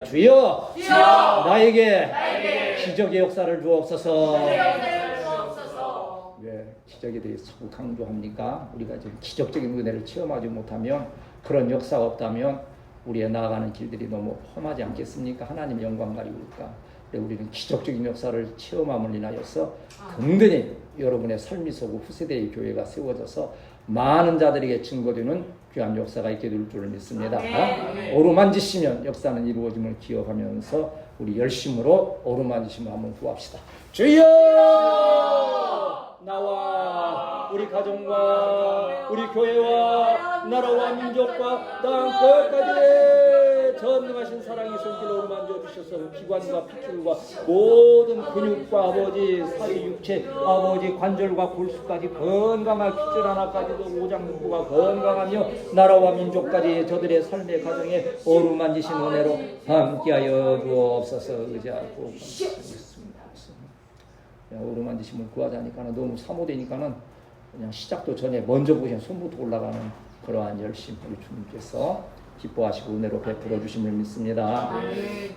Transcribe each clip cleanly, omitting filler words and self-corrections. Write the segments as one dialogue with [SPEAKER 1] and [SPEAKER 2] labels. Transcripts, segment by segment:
[SPEAKER 1] 주여,
[SPEAKER 2] 주여
[SPEAKER 1] 나에게 기적의 역사를 주옵소서. 왜 기적에 대해서 자꾸 강조합니까? 우리가 지금 기적적인 은혜를 체험하지 못하면, 그런 역사가 없다면 우리의 나아가는 길들이 너무 험하지 않겠습니까? 하나님의 영광 가리울까? 우리는 기적적인 역사를 체험함을 인하여서 든든히 여러분의 삶이 서고 후세대의 교회가 세워져서 많은 자들에게 증거되는 귀한 역사가 있게 될 줄을 믿습니다. 어루만지시면 역사는 이루어짐을 기억하면서 우리 열심으로 어루만지심을 한번 구합시다. 주여, 나와 우리 가정과 우리 교회와 나라와 민족과 땅 끝까지 전능하신 사랑의 손길로 어루만져 주셔서 기관과 피줄과 모든 근육과 아버지 사리 육체 아버지 관절과 골수까지 건강한 피줄 하나까지도 오장육부가 건강하며 나라와 민족까지 저들의 삶의 가정에 어루만지신 은혜로 함께하여 주옵소서. 의지하고 감사하겠습니다. 어루만지심을 구하자니까는 너무 사모되니까는 그냥 시작도 전에 먼저 보시면 손부터 올라가는 그러한 열심, 우리 주님께서 기뻐하시고 은혜로 베풀어 주심을 믿습니다.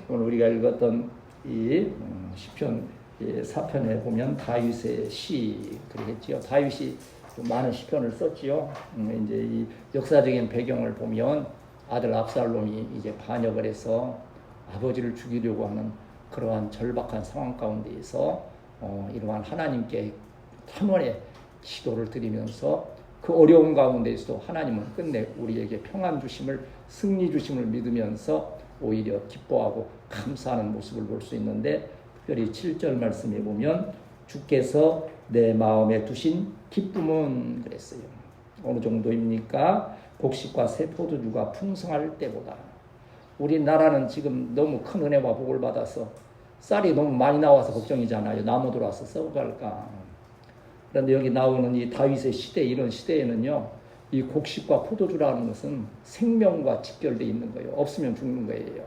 [SPEAKER 1] 오늘 우리가 읽었던 이 시편 4편에 보면 다윗의 시 그러겠지요. 다윗이 많은 시편을 썼지요. 이제 이 역사적인 배경을 보면 아들 압살롬이 이제 반역을 해서 아버지를 죽이려고 하는 그러한 절박한 상황 가운데에서 이러한 하나님께 탄원의 기도를 드리면서 그 어려운 가운데에서도 하나님은 끝내 우리에게 평안 주심을, 승리 주심을 믿으면서 오히려 기뻐하고 감사하는 모습을 볼 수 있는데, 특별히 7절 말씀에 보면 주께서 내 마음에 두신 기쁨은 그랬어요. 어느 정도입니까? 곡식과 새 포도주가 풍성할 때보다. 우리나라는 지금 너무 큰 은혜와 복을 받아서 쌀이 너무 많이 나와서 걱정이잖아요. 나무 들어와서 썩어갈까. 그런데 여기 나오는 이 다윗의 시대, 이런 시대에는요, 이 곡식과 포도주라는 것은 생명과 직결되어 있는 거예요. 없으면 죽는 거예요.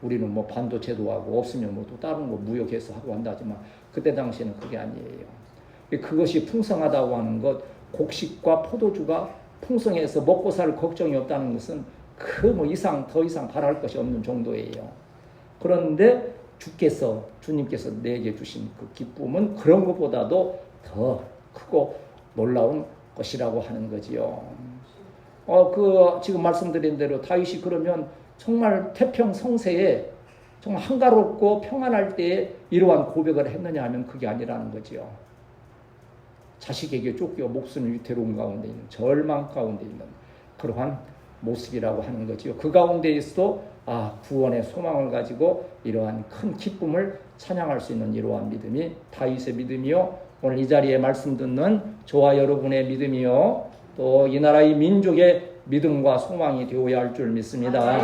[SPEAKER 1] 우리는 뭐 반도체도 하고 없으면 뭐 또 다른 거 무역해서 하고 한다지만 그때 당시에는 그게 아니에요. 그것이 풍성하다고 하는 것, 곡식과 포도주가 풍성해서 먹고 살 걱정이 없다는 것은 그 뭐 더 이상 바랄 것이 없는 정도예요. 그런데 주님께서 내게 주신 그 기쁨은 그런 것보다도 더 크고 놀라운 것이라고 하는 거지요. 지금 말씀드린 대로 다윗이 그러면 정말 태평성세에 정말 한가롭고 평안할 때에 이러한 고백을 했느냐 하면 그게 아니라는 거지요. 자식에게 쫓겨 목숨을 위태로운 가운데 있는, 절망 가운데 있는 그러한 모습이라고 하는 거지요. 그 가운데에서도 구원의 소망을 가지고 이러한 큰 기쁨을 찬양할 수 있는 이러한 믿음이 다윗의 믿음이요, 오늘 이 자리에 말씀 듣는 저와 여러분의 믿음이요, 또 이 나라의 민족의 믿음과 소망이 되어야 할 줄 믿습니다.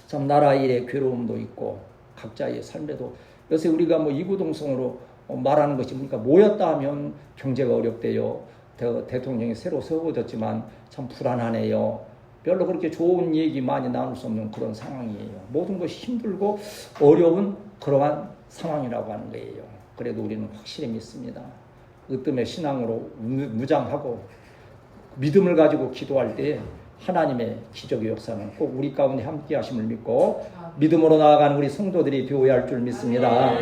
[SPEAKER 1] 참 나라 일에 괴로움도 있고 각자의 삶에도 요새 우리가 뭐 이구동성으로 말하는 것이 그러니까 모였다 하면 경제가 어렵대요. 대통령이 새로 세워졌지만 참 불안하네요. 별로 그렇게 좋은 얘기 많이 나눌 수 없는 그런 상황이에요. 모든 것이 힘들고 어려운 그러한 상황이라고 하는 거예요. 그래도 우리는 확실히 믿습니다. 으뜸의 신앙으로 무장하고 믿음을 가지고 기도할 때 하나님의 기적의 역사는 꼭 우리 가운데 함께 하심을 믿고 믿음으로 나아가는 우리 성도들이 되어야 할 줄 믿습니다.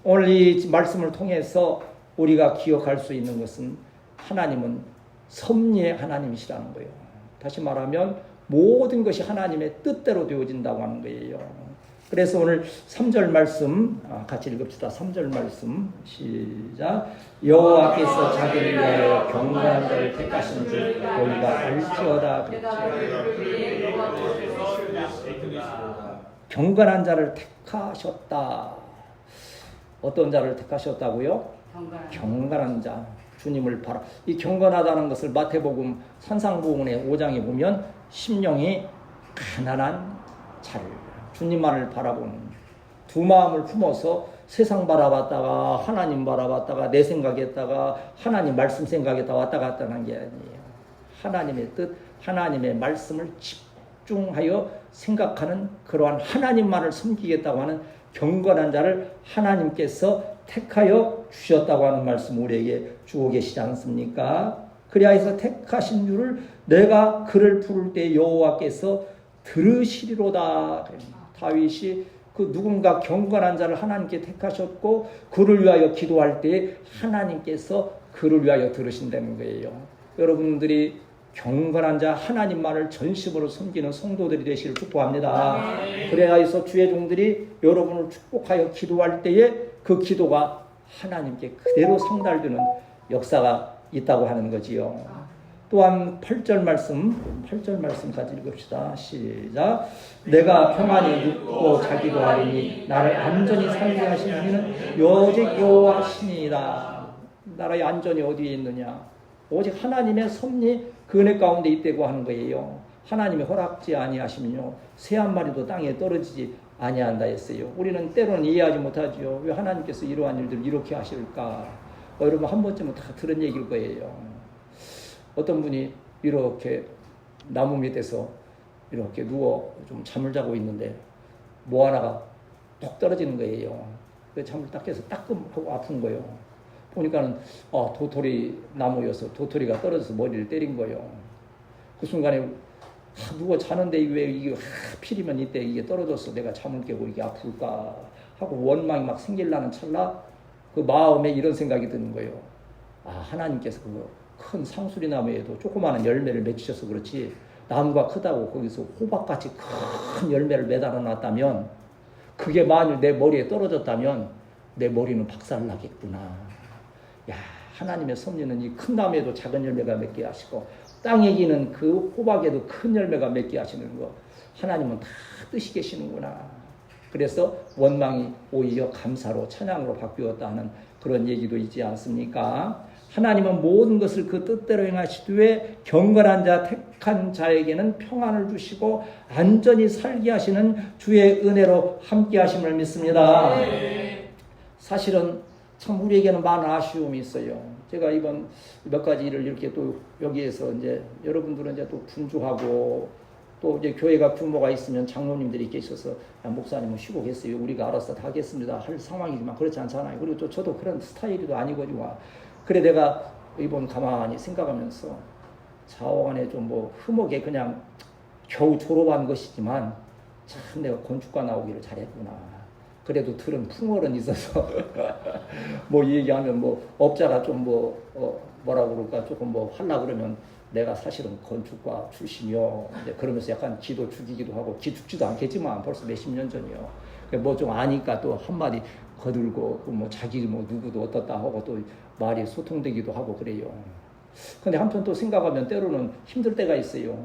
[SPEAKER 1] 오늘 이 말씀을 통해서 우리가 기억할 수 있는 것은 하나님은 섭리의 하나님이시라는 거예요. 다시 말하면 모든 것이 하나님의 뜻대로 되어진다고 하는 거예요. 그래서 오늘 3절 말씀 같이 읽읍시다. 3절 말씀 시작. 여호와께서 자기를 위하여 경건한 자를 택하신 줄 너희가 알지어다. 경건한 자를 택하셨다. 어떤 자를 택하셨다고요? 경건한 자. 주님을 이 경건하다는 것을 마태복음 산상보훈의 5장에 보면 심령이 가난한 자를, 주님만을 바라보는, 두 마음을 품어서 세상 바라봤다가 하나님 바라봤다가 내 생각했다가 하나님 말씀 생각했다가 왔다 갔다 하는 게 아니에요. 하나님의 뜻, 하나님의 말씀을 집중하여 생각하는 그러한 하나님만을 섬기겠다고 하는 경건한 자를 하나님께서 택하여 주셨다고 하는 말씀 우리에게 주고 계시지 않습니까? 그리하여서 택하신 줄을 내가 그를 부를 때 여호와께서 들으시리로다. 다윗이 그 누군가 경건한 자를 하나님께 택하셨고 그를 위하여 기도할 때 하나님께서 그를 위하여 들으신다는 거예요. 여러분들이 경건한 자 하나님만을 전심으로 섬기는 성도들이 되시길 축복합니다. 그래야 해서 주의 종들이 여러분을 축복하여 기도할 때에 그 기도가 하나님께 그대로 상달되는 역사가 있다고 하는 거지요. 또한 8절 말씀까지 읽읍시다. 시작. 내가 평안히 눕고 자기도 하리니 나를 안전히 살게 하시는 이는 오직 여호와시니이다. 나라의 안전이 어디에 있느냐? 오직 하나님의 섭리 그 은혜 가운데 있다고 하는 거예요. 하나님이 허락지 아니하시면요 새 한 마리도 땅에 떨어지지 아니한다 했어요. 우리는 때로는 이해하지 못하지요. 왜 하나님께서 이러한 일들을 이렇게 하실까? 여러분 한 번쯤은 다 들은 얘기일 거예요. 어떤 분이 이렇게 나무 밑에서 이렇게 누워 좀 잠을 자고 있는데 뭐 하나가 톡 떨어지는 거예요. 그 잠을 딱 깨서 따끔하고 아픈 거예요. 보니까는 도토리 나무여서 도토리가 떨어져서 머리를 때린 거예요. 그 순간에 누워 자는데 왜 이게 하필이면 이때 이게 떨어져서 내가 잠을 깨고 이게 아플까 하고 원망이 막 생길라는 찰나 그 마음에 이런 생각이 드는 거예요. 하나님께서 그 큰 상수리 나무에도 조그마한 열매를 맺히셔서 그렇지 나무가 크다고 거기서 호박같이 큰 열매를 매달아 놨다면 그게 만일 내 머리에 떨어졌다면 내 머리는 박살나겠구나. 야, 하나님의 섭리는 이 큰 나무에도 작은 열매가 맺게 하시고 땅에 기는 그 호박에도 큰 열매가 맺게 하시는 거 하나님은 다 뜻이 계시는구나. 그래서 원망이 오히려 감사로 찬양으로 바뀌었다 하는 그런 얘기도 있지 않습니까? 하나님은 모든 것을 그 뜻대로 행하시되 경건한 자 택한 자에게는 평안을 주시고 안전히 살게 하시는 주의 은혜로 함께 하심을 믿습니다. 사실은 참 우리에게는 많은 아쉬움이 있어요. 제가 이번 몇 가지 일을 이렇게 또 여기에서 이제 여러분들은 이제 또 분주하고 또 이제 교회가 규모가 있으면 장로님들이 계셔서 목사님은 쉬고 계세요. 우리가 알아서 다 하겠습니다. 할 상황이지만 그렇지 않잖아요. 그리고 또 저도 그런 스타일도 아니거든요. 그래 내가 이번 가만히 생각하면서 자원에 좀 뭐 흐뭇게 그냥 겨우 졸업한 것이지만 참 내가 건축가 나오기를 잘했구나. 그래도 들은 풍월은 있어서 뭐 얘기하면 뭐 업자가 좀 뭐라 그럴까 조금 뭐 하려고 그러면 내가 사실은 건축가 출신이요. 이제 그러면서 약간 기도 죽이기도 하고 기죽지도 않겠지만 벌써 몇십 년 전이요. 뭐 좀 아니까 또 한마디 거들고 뭐 자기 뭐 누구도 어떻다 하고 또 말이 소통되기도 하고 그래요. 근데 한편 또 생각하면 때로는 힘들 때가 있어요.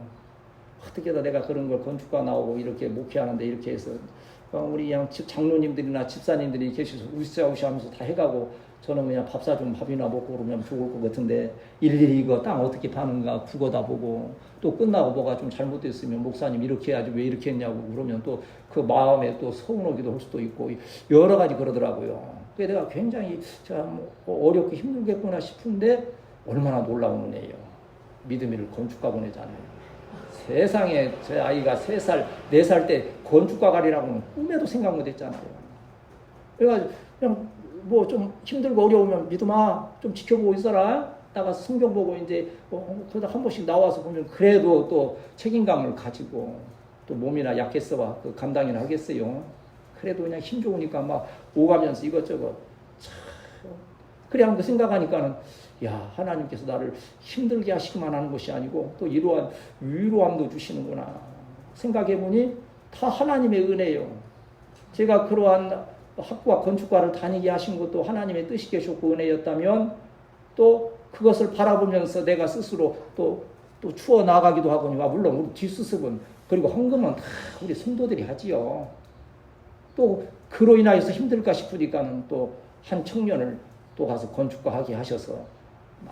[SPEAKER 1] 어떻게다 내가 그런 걸 건축가 나오고 이렇게 목회하는데 이렇게 해서 우리 그냥 장로님들이나 집사님들이 계셔서 우시우시 하면서 다 해가고 저는 그냥 밥 사주면 밥이나 먹고 그러면 좋을 것 같은데 일일이 이거 땅 어떻게 파는가 국어다 보고 또 끝나고 뭐가 좀 잘못됐으면 목사님 이렇게 해야지 왜 이렇게 했냐고 그러면 또 그 마음에 또 서운하기도 할 수도 있고 여러 가지 그러더라고요. 그래서 내가 굉장히 제가 뭐 어렵고 힘들겠구나 싶은데 얼마나 놀라운 은혜예요. 믿음이를 건축가 보내잖아요. 세상에 제 아이가 3살, 4살 때 건축가 가리라고는 꿈에도 생각 못했잖아요. 그래가지고 그냥 뭐 좀 힘들고 어려우면 믿음아 좀 지켜보고 있어라. 나가서 성경 보고 이제 그러다 한 번씩 나와서 보면 그래도 또 책임감을 가지고 또 몸이나 약했어봐 그 감당이나 하겠어요. 그래도 그냥 힘 좋으니까 막 오가면서 이것저것 참 그래 한번 생각하니까는 야 하나님께서 나를 힘들게 하시기만 하는 것이 아니고 또 이러한 위로함도 주시는구나 생각해보니 다 하나님의 은혜예요. 제가 그러한 학과 건축과를 다니게 하신 것도 하나님의 뜻이 계셨고 은혜였다면 또 그것을 바라보면서 내가 스스로 또 추어 나가기도 하거니와 물론 우리 뒷수습은 그리고 헌금은 다 우리 성도들이 하지요. 또 그로 인하여서 힘들까 싶으니까는 또 한 청년을 또 가서 건축가 하게 하셔서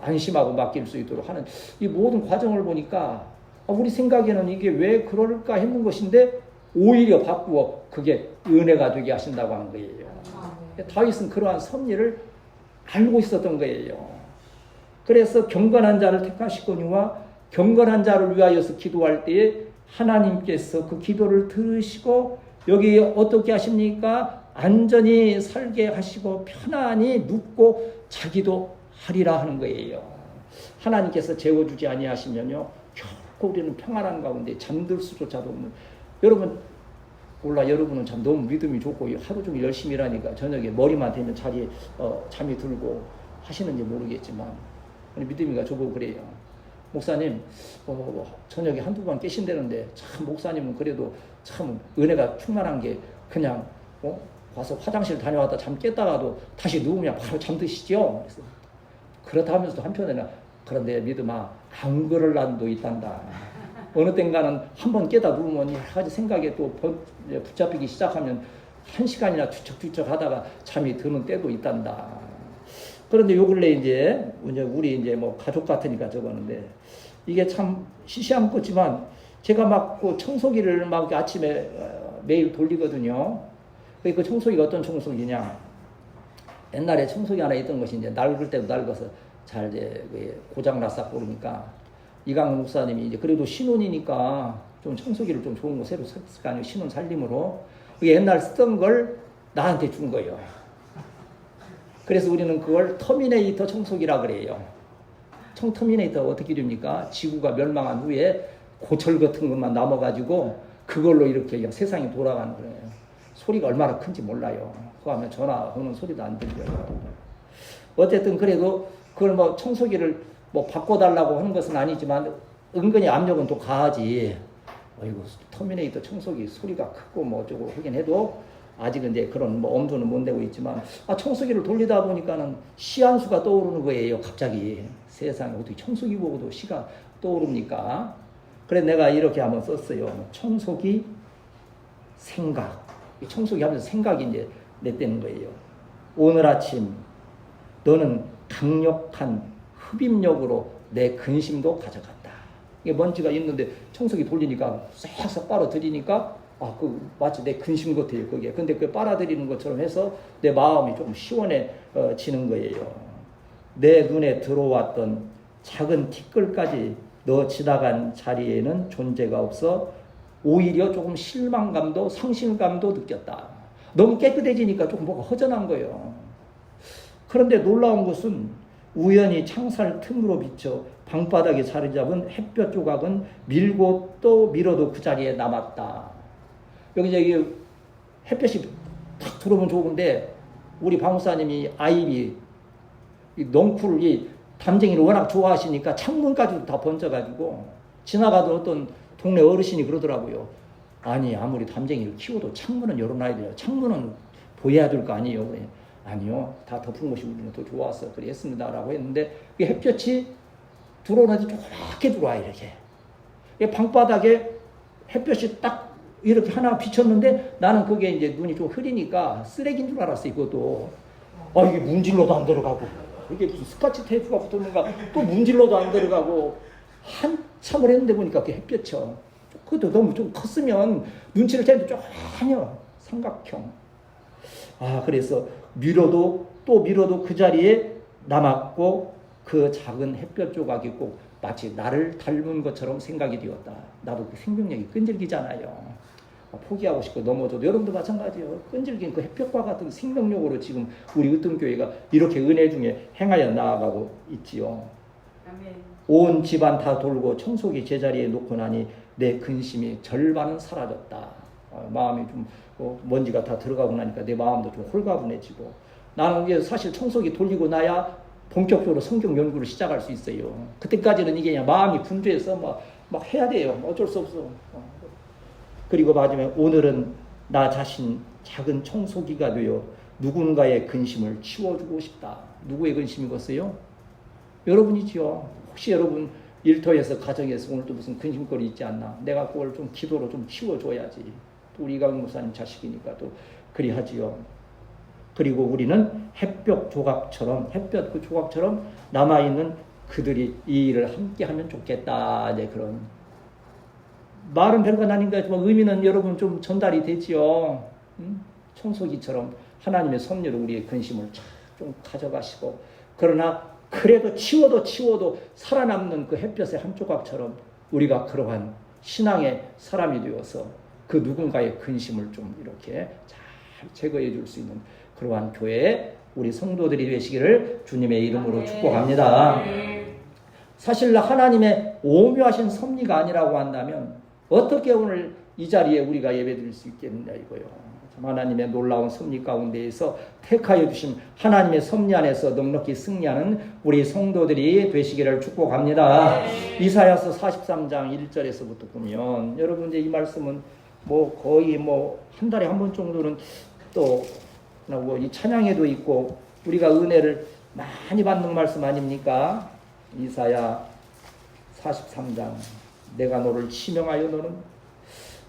[SPEAKER 1] 안심하고 맡길 수 있도록 하는 이 모든 과정을 보니까 우리 생각에는 이게 왜 그럴까 했는 것인데 오히려 바꾸어 그게 은혜가 되게 하신다고 하는 거예요. 다윗은 그러한 섭리를 알고 있었던 거예요. 그래서 경건한 자를 택하시거니와 경건한 자를 위하여서 기도할 때에 하나님께서 그 기도를 들으시고 여기 어떻게 하십니까? 안전히 살게 하시고 편안히 눕고 자기도 하리라 하는 거예요. 하나님께서 재워주지 아니하시면요 결코 우리는 평안한 가운데 잠들 수조차도 없는 여러분 몰라 여러분은 참 너무 믿음이 좋고 하루 종일 열심히 일하니까 저녁에 머리만 대면 자리에 잠이 들고 하시는지 모르겠지만 믿음이가 저보고 그래요. 목사님 저녁에 한두 번 깨신다는데 참 목사님은 그래도 참 은혜가 충만한 게 그냥 와서 화장실 다녀왔다 잠 깼다가도 다시 누우면 바로 잠드시죠. 그래서 그렇다 하면서도 한편에는 그런데 믿음아 안 그럴 난도 있단다. 어느 땐가는 한번 깨다 누우면 여러 가지 생각에 또 붙잡히기 시작하면 1시간이나 뒤척뒤척 하다가 잠이 드는 때도 있단다. 그런데 요 근래 이제 우리 이제 뭐 가족 같으니까 적었는데 이게 참 시시한 거지만 제가 막 그 청소기를 막 아침에 매일 돌리거든요. 그 청소기가 어떤 청소기냐? 옛날에 청소기 하나 있던 것이 이제 낡을 때도 낡아서 잘 이제 고장 났어 그러니까 이강 목사님이 이제 그래도 신혼이니까 좀 청소기를 좀 좋은 거 새로 샀을 거 아니에요. 신혼 살림으로. 그게 옛날 쓰던 걸 나한테 준 거예요. 그래서 우리는 그걸 터미네이터 청소기라 그래요. 터미네이터가 어떻게 됩니까? 지구가 멸망한 후에 고철 같은 것만 남아가지고 그걸로 이렇게 그냥 세상이 돌아가는 거예요. 소리가 얼마나 큰지 몰라요. 그거 하면 전화 오는 소리도 안 들려요. 어쨌든 그래도 그걸 뭐 청소기를 뭐 바꿔달라고 하는 것은 아니지만 은근히 압력은 또 가하지. 어이구 터미네이터 청소기 소리가 크고 뭐 어쩌고 하긴 해도 아직은 이제 그런 뭐 엄두는 못 내고 있지만 청소기를 돌리다 보니까는 시 한 수가 떠오르는 거예요. 갑자기 세상에 어떻게 청소기 보고도 시가 떠오릅니까? 그래 내가 이렇게 한번 썼어요. 청소기 생각. 청소기 하면서 생각이 이제 냈다는 거예요. 오늘 아침 너는 강력한 흡입력으로 내 근심도 가져갔다. 이게 먼지가 있는데 청소기 돌리니까 싹싹 빨아들이니까 마치 내 근심 같아요, 그게. 근데 그 빨아들이는 것처럼 해서 내 마음이 좀 시원해지는 거예요. 내 눈에 들어왔던 작은 티끌까지 너 지나간 자리에는 존재가 없어 오히려 조금 실망감도 상실감도 느꼈다. 너무 깨끗해지니까 조금 뭐가 허전한 거예요. 그런데 놀라운 것은 우연히 창살 틈으로 비쳐 방바닥에 자리 잡은 햇볕 조각은 밀고 또 밀어도 그 자리에 남았다. 여기 이제 햇볕이 탁 들어오면 좋은데 우리 방목사님이 아이비 넝쿨 이 담쟁이를 워낙 좋아하시니까 창문까지도 다 번져가지고 지나가던 어떤 동네 어르신이 그러더라고요. 아니 아무리 담쟁이를 키워도 창문은 열어놔야 돼요. 창문은 보여야 될 거 아니에요. 아니요. 다 덮은 곳이 우리는 더 좋았어. 그래 했습니다. 라고 했는데 햇볕이 들어오는데 조그맣게 들어와요. 이렇게. 방바닥에 햇볕이 딱 이렇게 하나 비쳤는데 나는 그게 이제 눈이 좀 흐리니까 쓰레기인 줄 알았어요. 그것도. 이게 문질러도 안 들어가고. 이게 무슨 스카치 테이프가 붙었는가 또 문질러도 안 들어가고 한참을 했는데 보니까 그 햇볕이요. 그것도 너무 좀 컸으면 눈치를 채도 전혀 삼각형. 그래서 밀어도 또 밀어도 그 자리에 남았고 그 작은 햇볕 조각이 꼭 마치 나를 닮은 것처럼 생각이 되었다. 나도 그 생명력이 끈질기잖아요. 포기하고 싶고 넘어져도 여러분도 마찬가지예요. 끈질긴 그 햇볕과 같은 생명력으로 지금 우리 으뜸교회가 이렇게 은혜 중에 행하여 나아가고 있지요. 아멘. 온 집안 다 돌고 청소기 제자리에 놓고 나니 내 근심이 절반은 사라졌다. 마음이 좀 먼지가 다 들어가고 나니까 내 마음도 좀 홀가분해지고 나는 이게 사실 청소기 돌리고 나야 본격적으로 성경 연구를 시작할 수 있어요. 그때까지는 이게 그냥 마음이 분주해서 막 해야 돼요. 어쩔 수 없어. 그리고 마지막에 오늘은 나 자신 작은 청소기가 되어 누군가의 근심을 치워주고 싶다. 누구의 근심이겠어요? 여러분이지요. 혹시 여러분 일터에서 가정에서 오늘 또 무슨 근심거리 있지 않나? 내가 그걸 좀 기도로 좀 치워줘야지. 또 우리 이강 목사님 자식이니까 또 그리 하지요. 그리고 우리는 햇볕 그 조각처럼 남아있는 그들이 이 일을 함께 하면 좋겠다. 이제 그런 말은 별건 아닌가 하지만 의미는 여러분 좀 전달이 되지요. 청소기처럼 하나님의 섭리로 우리의 근심을 좀 가져가시고 그러나 그래도 치워도 살아남는 그 햇볕의 한 조각처럼 우리가 그러한 신앙의 사람이 되어서 그 누군가의 근심을 좀 이렇게 잘 제거해 줄 수 있는 그러한 교회에 우리 성도들이 되시기를 주님의 이름으로 축복합니다. 사실 하나님의 오묘하신 섭리가 아니라고 한다면 어떻게 오늘 이 자리에 우리가 예배드릴 수 있겠느냐 이거요. 하나님의 놀라운 섭리 가운데에서 택하여 주신 하나님의 섭리 안에서 넉넉히 승리하는 우리 성도들이 되시기를 축복합니다. 이사야서 43장 1절에서부터 보면 여러분 이제 이 말씀은 뭐 거의 뭐 한 달에 한 번 정도는 또 이 찬양에도 있고 우리가 은혜를 많이 받는 말씀 아닙니까? 이사야 43장 내가 너를 치명하여 너는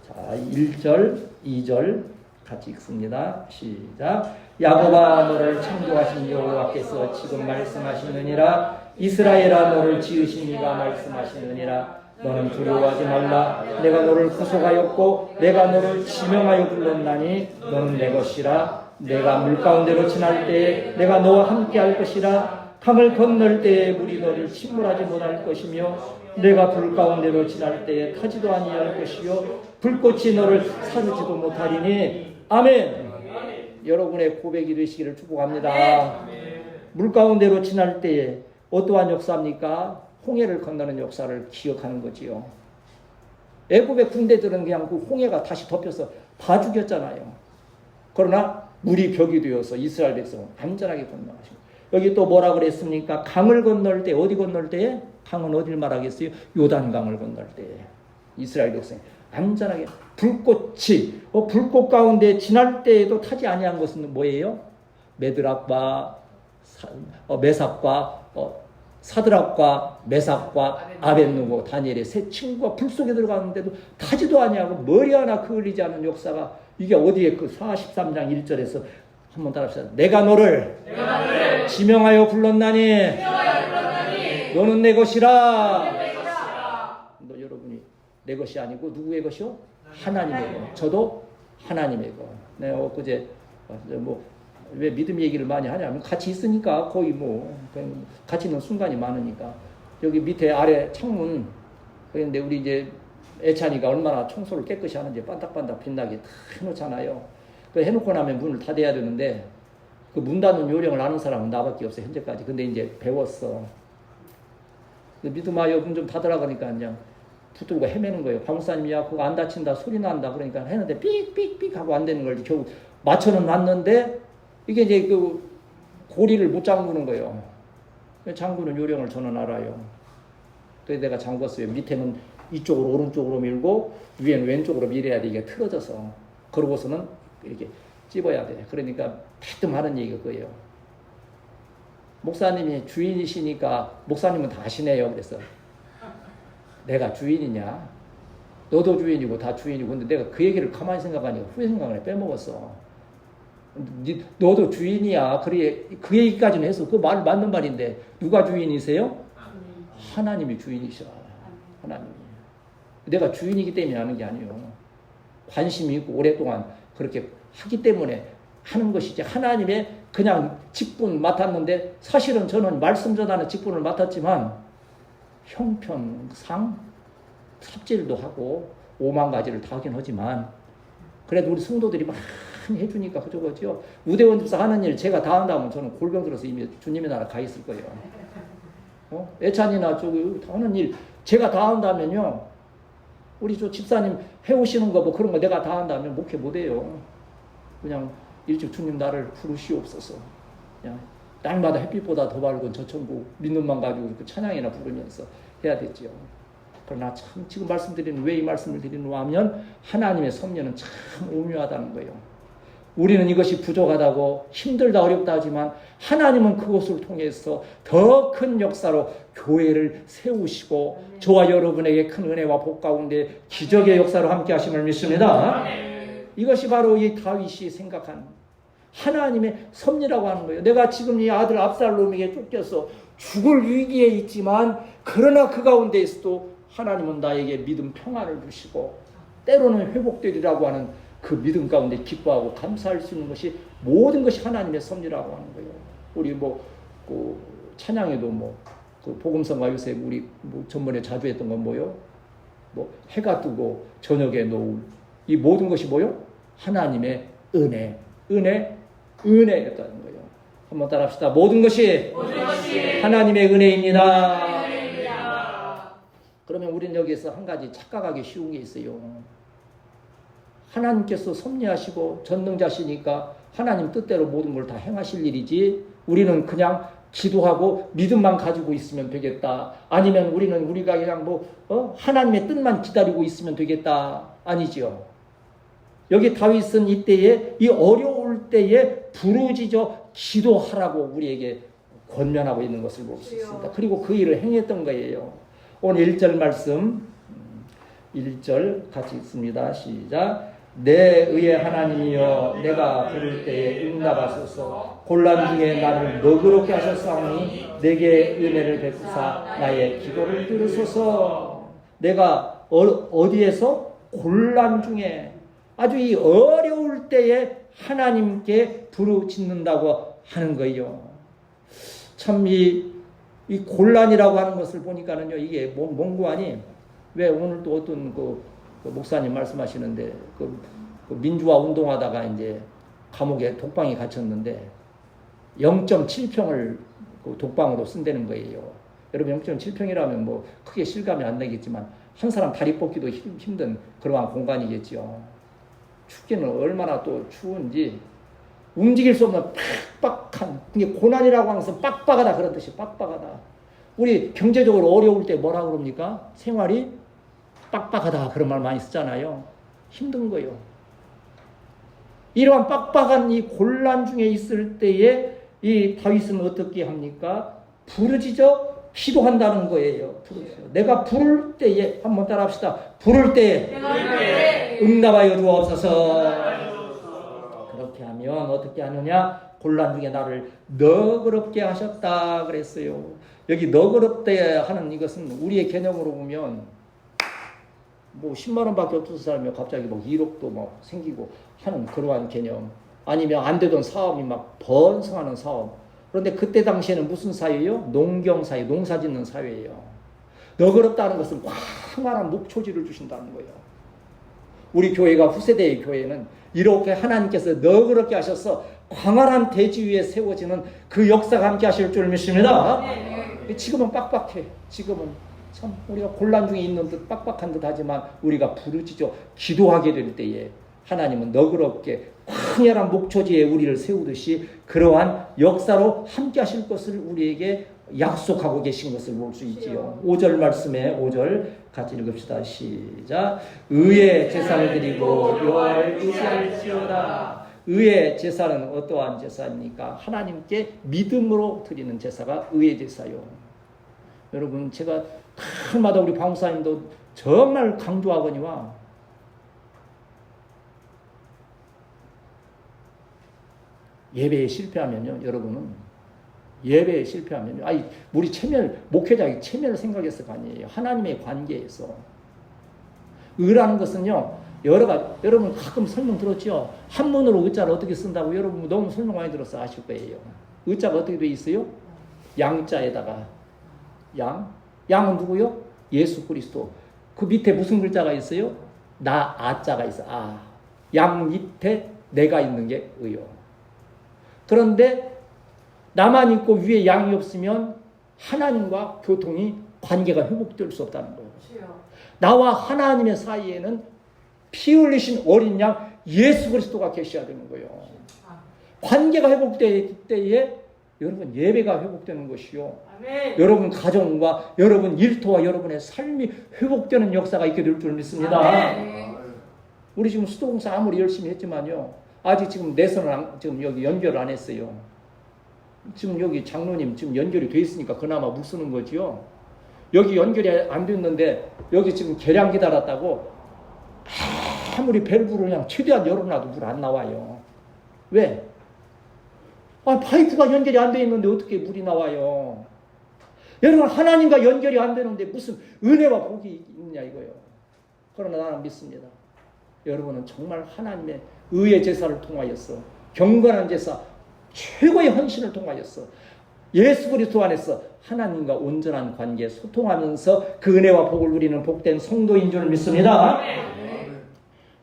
[SPEAKER 1] 자 1절 2절 같이 읽습니다. 시작. 야곱아 너를 창조하신 여호와께서 지금 말씀하시느니라. 이스라엘아 너를 지으신 이가 말씀하시느니라. 너는 두려워하지 말라. 내가 너를 구속하였고 내가 너를 지명하여 불렀나니 너는 내 것이라. 내가 물 가운데로 지날 때에 내가 너와 함께 할 것이라. 강을 건널 때에 물이 너를 침몰하지 못할 것이며 내가 불 가운데로 지날 때에 타지도 아니할 것이요 불꽃이 너를 사르지도 못하리니. 아멘. 여러분의 고백이 되시기를 축복합니다. 물 가운데로 지날 때에 어떠한 역사입니까? 홍해를 건너는 역사를 기억하는 거지요. 애굽의 군대들은 그냥 그 홍해가 다시 덮여서 다 죽였잖아요. 그러나 물이 벽이 되어서 이스라엘 백성은 안전하게 건너가시고, 여기 또 뭐라 그랬습니까? 강을 건널 때, 어디 건널 때에? 강은 어딜 말하겠어요? 요단강을 건널 때에 이스라엘 백성이 안전하게 불꽃이 불꽃 가운데 지날 때에도 타지 아니한 것은 뭐예요? 메드락과 메삭과 사드락과 메삭과 아벳느고 다니엘의 세 친구가 불 속에 들어갔는데도 타지도 아니하고 머리 하나 그을리지 않은 역사가 이게 어디에 그 43장 1절에서 한번 따라합시다. 내가 너를 지명하여 불렀나니 너는 내 것이라. 너 여러분이 내 것이 아니고 누구의 것이요? 하나님의 것. 저도 하나님의 것. 내가 엊그제 왜 믿음 얘기를 많이 하냐면 같이 있으니까 거의 같이 있는 순간이 많으니까 여기 밑에 아래 창문 그런데 우리 이제 애찬이가 얼마나 청소를 깨끗이 하는지 반짝반짝 빛나게 다 해놓잖아요. 그 해놓고 나면 문을 닫아야 되는데 그 문 닫는 요령을 아는 사람은 나밖에 없어 현재까지. 근데 이제 배웠어. 믿음아 문 좀 닫으라 그러니까 그냥 붙들고 헤매는 거예요. 박목사님이야 그거 안 닫힌다 소리 난다 그러니까 했는데 삑삑삑 하고 안 되는 걸 겨우 맞춰는 놨는데 이게 이제 그 고리를 못 잠그는 거예요. 잠그는 요령을 저는 알아요. 그래서 내가 잠궜어요. 밑에는 이쪽으로 오른쪽으로 밀고 위에는 왼쪽으로 밀어야 돼. 이게 틀어져서. 그러고서는 이렇게 찝어야 돼. 그러니까 대뜸 하는 얘기가 그거예요. 목사님이 주인이시니까 목사님은 다 아시네요. 그래서 내가 주인이냐? 너도 주인이고 다 주인이고. 근데 내가 그 얘기를 가만히 생각하니까 후회 생각을 빼먹었어. 너도 주인이야. 그래 그 얘기까지는 해서 그 말 맞는 말인데 누가 주인이세요? 하나님이 주인이셔. 하나님이. 내가 주인이기 때문에 하는 게 아니에요. 관심이 있고 오랫동안 그렇게 하기 때문에 하는 것이지. 하나님의 그냥 직분 맡았는데 사실은 저는 말씀 전하는 직분을 맡았지만 형편상 삽질도 하고 5만 가지를 다 하긴 하지만 그래도 우리 성도들이 많이 해주니까 그저거죠. 우대원 집사 하는 일 제가 다 한다면 저는 골병 들어서 이미 주님의 나라 가 있을 거예요. 애찬이나 저기 하는 일 제가 다 한다면요. 우리 저 집사님 해오시는 거 뭐 그런 거 내가 다 한다면 목회 못해요. 그냥 일찍 주님 나를 부르시옵소서. 그냥 땅마다 햇빛보다 더 밝은 저 천국 믿음만 가지고 그 찬양이나 부르면서 해야 되지요. 그러나 참 지금 말씀드리는 왜 이 말씀을 드리는가 하면 하나님의 섭리는 참 오묘하다는 거예요. 우리는 이것이 부족하다고 힘들다 어렵다 하지만 하나님은 그것을 통해서 더 큰 역사로 교회를 세우시고 저와 여러분에게 큰 은혜와 복 가운데 기적의 역사로 함께 하심을 믿습니다. 이것이 바로 이 다윗이 생각한 하나님의 섭리라고 하는 거예요. 내가 지금 이 아들 압살롬에게 쫓겨서 죽을 위기에 있지만 그러나 그 가운데에서도 하나님은 나에게 믿음 평안을 주시고 때로는 회복되리라고 하는 그 믿음 가운데 기뻐하고 감사할 수 있는 것이 모든 것이 하나님의 섭리라고 하는 거예요. 우리 그 찬양에도 그 복음성가 요새 우리 전번에 자주 했던 건 뭐요? 해가 뜨고 저녁에 노을 이 모든 것이 뭐요? 하나님의 은혜였다는 거예요. 한번 따라합시다. 모든 것이 하나님의 은혜입니다. 그러면 우리는 여기에서 한 가지 착각하기 쉬운 게 있어요. 하나님께서 섭리하시고 전능자시니까 하나님 뜻대로 모든 걸 다 행하실 일이지, 우리는 그냥 기도하고 믿음만 가지고 있으면 되겠다, 아니면 우리가 그냥 하나님의 뜻만 기다리고 있으면 되겠다, 아니지요. 여기 다윗은 이때에, 이 어려울 때에 부르짖어 기도하라고 우리에게 권면하고 있는 것을 볼 수 있습니다. 그리고 그 일을 행했던 거예요. 오늘 1절 말씀, 1절 같이 읽습니다. 시작. 내 의의 하나님이여, 내가 부를 때에 응답하소서. 곤란 중에 나를 너그럽게 하셨사오니 내게 은혜를 베푸사 나의 기도를 들으소서. 내가 어디에서? 곤란 중에, 아주 이 어려울 때에 하나님께 부르짖는다고 하는 거예요. 참 이 곤란이라고 하는 것을 보니까는요, 이게 뭔고 하니, 왜 오늘도 어떤 그 목사님 말씀하시는데, 그 민주화 운동하다가 이제 감옥에 독방에 갇혔는데 0.7평을 그 독방으로 쓴다는 거예요. 여러분 0.7평이라면 뭐 크게 실감이 안 나겠지만 한 사람 다리 뻗기도 힘든 그러한 공간이겠죠. 춥기는 얼마나 또 추운지, 움직일 수 없는 빡빡한, 이게 고난이라고 하는 것은 빡빡하다 그런 뜻이, 빡빡하다. 우리 경제적으로 어려울 때 뭐라고 그럽니까? 생활이 빡빡하다 그런 말 많이 쓰잖아요. 힘든 거요. 이러한 빡빡한 이 곤란 중에 있을 때에 이 다윗은 어떻게 합니까? 부르짖어 기도한다는 거예요. 내가 부를 때에, 한번 따라합시다. 부를 때에 응답하여 주옵소서. 그렇게 하면 어떻게 하느냐? 곤란 중에 나를 너그럽게 하셨다 그랬어요. 여기 너그럽게 하는 이것은 우리의 개념으로 보면 10만 원밖에 없어서 사람이 갑자기 1억도 생기고 하는 그러한 개념, 아니면 안 되던 사업이 번성하는 사업. 그런데 그때 당시에는 무슨 사회예요? 농경 사회, 농사 짓는 사회예요. 너그럽다는 것은 광활한 목초지를 주신다는 거예요. 우리 교회가 후세대의 교회는 이렇게 하나님께서 너그럽게 하셔서 광활한 대지 위에 세워지는 그 역사가 함께 하실 줄 믿습니다. 지금은 빡빡해. 지금은 참 우리가 곤란 중에 있는 듯 빡빡한 듯 하지만 우리가 부르짖어 기도하게 될 때에 하나님은 너그럽게 광활한 목초지에 우리를 세우듯이 그러한 역사로 함께 하실 것을 우리에게 약속하고 계신 것을 볼 수 있지요. 5절 말씀에 5절 같이 읽읍시다. 시작. 의의 제사를 드리고 여호와를 의지할지어다. 의의 제사는 어떠한 제사입니까? 하나님께 믿음으로 드리는 제사가 의의 제사요. 여러분, 제가 날마다 우리 방사님도 정말 강조하거니와 예배에 실패하면요, 여러분은 예배에 실패하면요, 우리 목회자의 체면을 생각해서 아니에요. 하나님의 관계에서. 의라는 것은요, 여러분 가끔 설명 들었죠? 한문으로 의자를 어떻게 쓴다고 여러분 너무 설명 많이 들어서 아실 거예요. 의자가 어떻게 되어 있어요? 양자에다가 양은 누구요? 예수 그리스도. 그 밑에 무슨 글자가 있어요? 아자가 있어. 양 밑에 내가 있는 게 의요. 그런데 나만 있고 위에 양이 없으면 하나님과 교통이, 관계가 회복될 수 없다는 거예요. 나와 하나님의 사이에는 피 흘리신 어린 양 예수 그리스도가 계셔야 되는 거예요. 관계가 회복될 때에 여러분 예배가 회복되는 것이요. 아멘. 여러분 가정과 여러분 일터와 여러분의 삶이 회복되는 역사가 있게 될 줄 믿습니다. 아멘. 우리 지금 수도공사 아무리 열심히 했지만요, 아직 지금 내선을 지금 여기 연결을 안 했어요. 지금 여기 장로님 지금 연결이 돼 있으니까 그나마 물 쓰는 거지요. 여기 연결이 안 됐는데 여기 지금 계량 기다렸다고 아무리 밸브를 그냥 최대한 열어놔도 물 안 나와요. 왜? 파이프가 연결이 안 돼 있는데 어떻게 물이 나와요? 여러분, 하나님과 연결이 안 되는데 무슨 은혜와 복이 있느냐 이거예요. 그러나 나는 믿습니다. 여러분은 정말 하나님의 의의 제사를 통하여서, 경건한 제사, 최고의 헌신을 통하여서 예수 그리스도 안에서 하나님과 온전한 관계 소통하면서 그 은혜와 복을 누리는 복된 성도인 줄 믿습니다.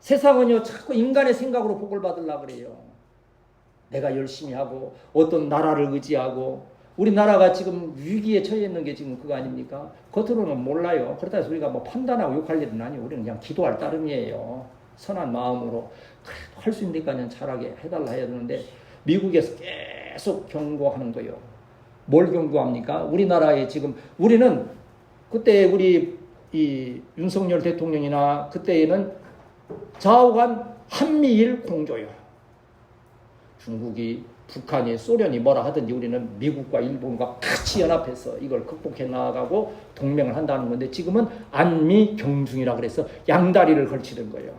[SPEAKER 1] 세상은요 자꾸 인간의 생각으로 복을 받으려고 그래요. 내가 열심히 하고 어떤 나라를 의지하고, 우리나라가 지금 위기에 처해 있는 게 지금 그거 아닙니까? 겉으로는 몰라요. 그렇다 해서 우리가 판단하고 욕할 일은 아니에요. 우리는 그냥 기도할 따름이에요. 선한 마음으로 그래도 할 수 있는 데까지는 잘하게 해달라 해야 되는데 미국에서 계속 경고하는 거예요. 뭘 경고합니까? 우리나라에 지금 우리는 그때 우리 이 윤석열 대통령이나 그때에는 좌우간 한미일 공조요. 중국이 북한이 소련이 뭐라 하든지 우리는 미국과 일본과 같이 연합해서 이걸 극복해 나가고 동맹을 한다는 건데 지금은 안미 경중이라 그래서 양다리를 걸치는 거예요.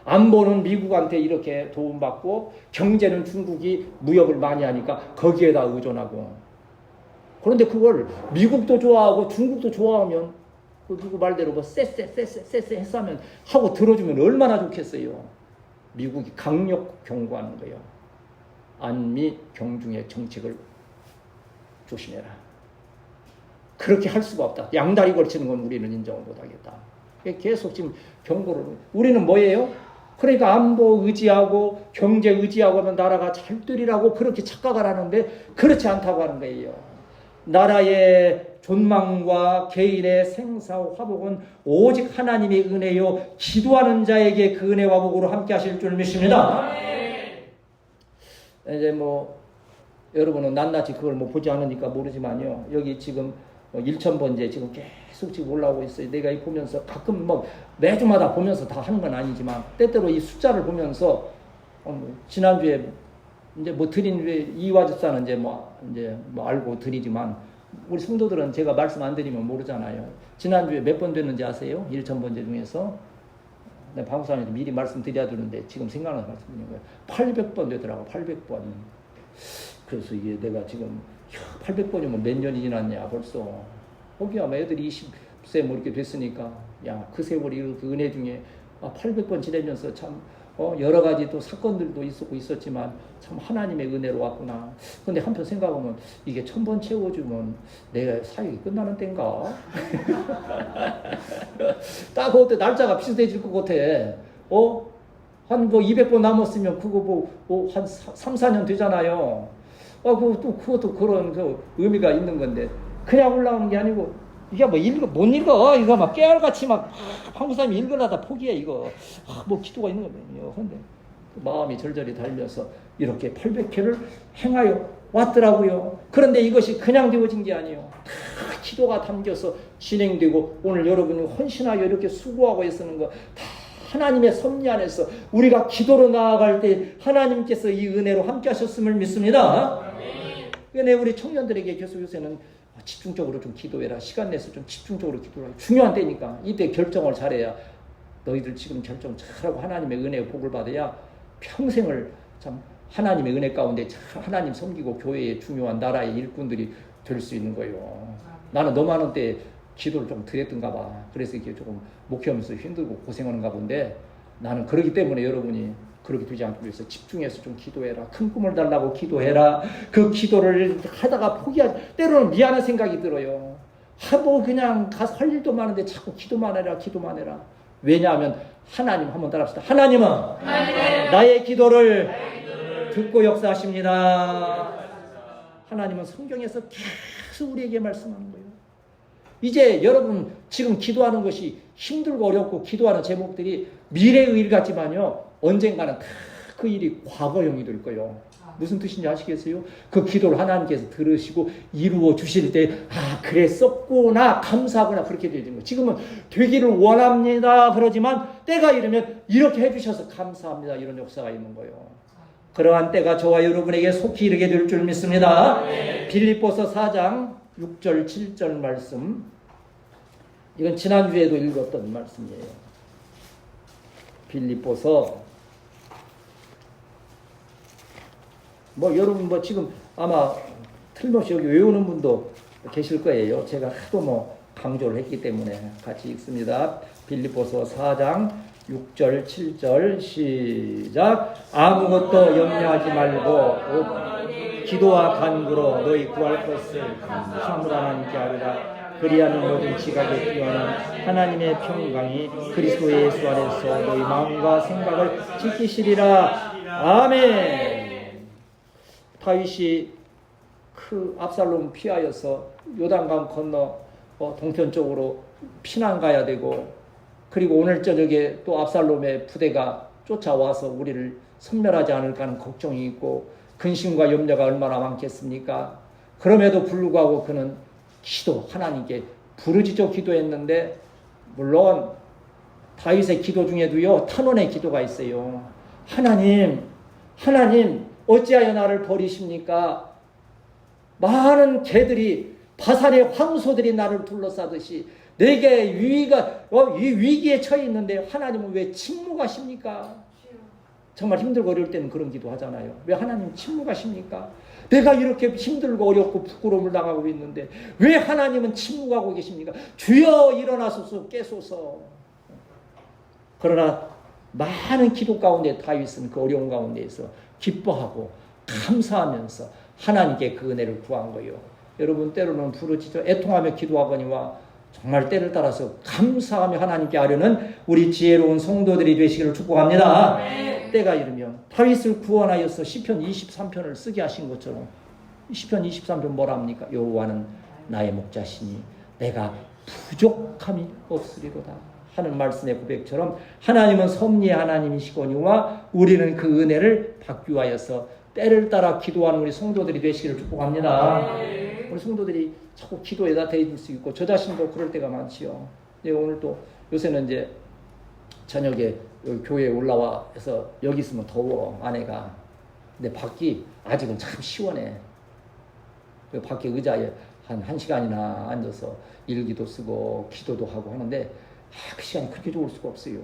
[SPEAKER 1] 안보는 미국한테 이렇게 도움받고 경제는 중국이 무역을 많이 하니까 거기에다 의존하고 그런데 그걸 미국도 좋아하고 중국도 좋아하면 그 누구 말대로 뭐 쎄쎄 했으면 하고 들어주면 얼마나 좋겠어요. 미국이 강력 경고하는 거예요. 안미 경중의 정책을 조심해라. 그렇게 할 수가 없다. 양다리 걸치는 건 우리는 인정을 못하겠다. 계속 지금 경고를. 우리는 뭐예요? 그러니까 안보 의지하고 경제 의지하고 하면 나라가 잘 되리라고 그렇게 착각을 하는데 그렇지 않다고 하는 거예요. 나라의 존망과 개인의 생사화복은 오직 하나님의 은혜요 기도하는 자에게 그 은혜와 복으로 함께 하실 줄 믿습니다. 이제 뭐 여러분은 낱낱이 그걸 뭐 보지 않으니까 모르지만요. 여기 지금 1,000번째 지금 계속 지금 올라오고 있어요. 내가 이 보면서 가끔 뭐 매주마다 보면서 다 하는 건 아니지만 때때로 이 숫자를 보면서 지난주에 이제 뭐 드린 이화집사는 이제 뭐 알고 드리지만 우리 성도들은 제가 말씀 안 드리면 모르잖아요. 지난주에 몇 번 됐는지 아세요? 1,000번째 중에서 내가 방송에서 미리 말씀드려야 되는데 지금 생각나서 말씀드리는 거예요. 800번 되더라고. 800번. 그래서 이게 내가 지금 800번이면 몇 년이 지났냐 벌써. 거기야 뭐 애들이 20세 뭐 이렇게 됐으니까 야 그 세월이 그 은혜 중에 800번 지내면서 참 여러 가지 또 사건들도 있었지만 참 하나님의 은혜로 왔구나. 근데 한편 생각하면 이게 1,000번 채워주면 내가 사역이 끝나는 때인가? 딱 그때 날짜가 비슷해질 것 같아. 한 200번 남았으면 그거 한 3, 4년 되잖아요. 그것도 그런 그 의미가 있는 건데 그냥 올라오는 게 아니고 이게 뭐 못 읽어. 이거 막 깨알같이 막 한국 사람이 읽으려다 포기해 이거. 뭐 기도가 있는 거거든요. 근데 마음이 절절히 달려서 이렇게 800회를 행하여 왔더라고요. 그런데 이것이 그냥 되어진 게 아니에요. 다 기도가 담겨서 진행되고 오늘 여러분이 헌신하여 이렇게 수고하고 애쓰는 거 다 하나님의 섭리 안에서 우리가 기도로 나아갈 때 하나님께서 이 은혜로 함께 하셨음을 믿습니다. 그런데 우리 청년들에게 계속 요새는 집중적으로 좀 기도해라. 시간 내서 좀 집중적으로 기도해라. 중요한 때니까 이때 결정을 잘해야 너희들 지금 결정 잘하고 하나님의 은혜의 복을 받아야 평생을 참 하나님의 은혜 가운데 참 하나님 섬기고 교회의 중요한 나라의 일꾼들이 될 수 있는 거예요. 나는 너무 많은 때 기도를 좀 드렸던가 봐. 그래서 이렇게 조금 목회하면서 힘들고 고생하는가 본데 나는 그러기 때문에 여러분이 그렇게 되지 않기 위해서 집중해서 좀 기도해라. 큰 꿈을 달라고 기도해라. 그 기도를 하다가 포기하지. 때로는 미안한 생각이 들어요. 뭐 그냥 가서 할 일도 많은데 자꾸 기도만 해라. 왜냐하면 하나님 한번 따라합시다. 하나님은 나의 기도를 듣고 역사하십니다. 하나님은 성경에서 계속 우리에게 말씀하는 거예요. 이제 여러분 지금 기도하는 것이 힘들고 어렵고 기도하는 제목들이 미래의 일 같지만요. 언젠가는 다 그 일이 과거형이 될 거예요. 무슨 뜻인지 아시겠어요? 그 기도를 하나님께서 들으시고 이루어 주실 때 그랬었구나 감사하구나 그렇게 되는 거예요. 지금은 되기를 원합니다. 그러지만 때가 이르면 이렇게 해주셔서 감사합니다. 이런 역사가 있는 거예요. 그러한 때가 저와 여러분에게 속히 이르게 될 줄 믿습니다. 빌립보서 4장 6절 7절 말씀 이건 지난주에도 읽었던 말씀이에요. 빌립보서 여러분 지금 아마 틀림없이 여기 외우는 분도 계실 거예요. 제가 하도 강조를 했기 때문에 같이 읽습니다. 빌립보서 4장 6절 7절 시작. 아무것도 염려하지 말고 기도와 간구로 너희 구할 것을 참으로 하나님께 아뢰라. 그리하는 모든 지각에 뛰어난 하나님의 평강이 그리스도 예수 안에서 너희 마음과 생각을 지키시리라. 아멘. 다윗이 그 압살롬 피하여서 요단강 건너 동편 쪽으로 피난 가야 되고 그리고 오늘 저녁에 또 압살롬의 부대가 쫓아와서 우리를 섬멸하지 않을까 하는 걱정이 있고 근심과 염려가 얼마나 많겠습니까? 그럼에도 불구하고 그는 하나님께 부르짖어 기도했는데, 물론 다윗의 기도 중에도요 탄원의 기도가 있어요. 하나님 어찌하여 나를 버리십니까? 많은 개들이 바산의 황소들이 나를 둘러싸듯이 내게 이 위기에 처해 있는데 하나님은 왜 침묵하십니까? 정말 힘들고 어려울 때는 그런 기도 하잖아요. 왜 하나님 침묵하십니까? 내가 이렇게 힘들고 어렵고 부끄러움을 당하고 있는데 왜 하나님은 침묵하고 계십니까? 주여 일어나소서 깨소서. 그러나 많은 기도 가운데 다윗은 그 어려운 가운데에서 기뻐하고 감사하면서 하나님께 그 은혜를 구한 거예요. 여러분 때로는 부르짖어 애통하며 기도하거니와 정말 때를 따라서 감사하며 하나님께 아뢰는 우리 지혜로운 성도들이 되시기를 축복합니다. 네. 때가 이르면 다윗을 구원하여서 시편 23편을 쓰게 하신 것처럼 시편 23편 뭐라 합니까? 여호와는 나의 목자시니 내가 부족함이 없으리로다 하는 말씀의 고백처럼 하나님은 섭리의 하나님이시거니와 우리는 그 은혜를 받기 위하여서 때를 따라 기도하는 우리 성도들이 되시기를 축복합니다. 네. 우리 성도들이 자꾸 기도에다 대줄 수 있고 저 자신도 그럴 때가 많지요. 오늘 또 요새는 이제 저녁에 여기 교회에 올라와서 여기 있으면 더워 아내가. 근데 밖이 아직은 참 시원해. 밖에 의자에 한 1시간이나 앉아서 일기도 쓰고 기도도 하고 하는데 그 시간이 그렇게 좋을 수가 없어요.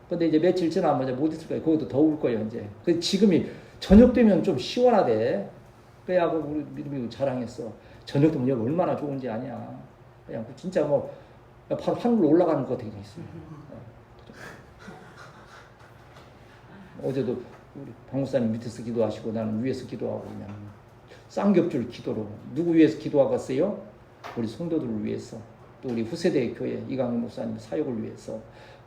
[SPEAKER 1] 근데 이제 며칠 지나면 이제 못 있을 거예요. 거기도 더울 거예요 이제. 그 지금이 저녁 되면 좀 시원하대. 그래야 우리 믿음이 자랑했어. 저녁 되면 여기 얼마나 좋은지 아냐. 그냥 진짜 뭐 바로 하늘로 올라가는 것 같은 게 있어요. 어제도 우리 방목사님 밑에서 기도하시고 나는 위에서 기도하고 그냥 쌍겹줄 기도로 누구 위해서 기도하겠어요? 우리 성도들을 위해서, 또 우리 후세대 교회 이강훈 목사님 사역을 위해서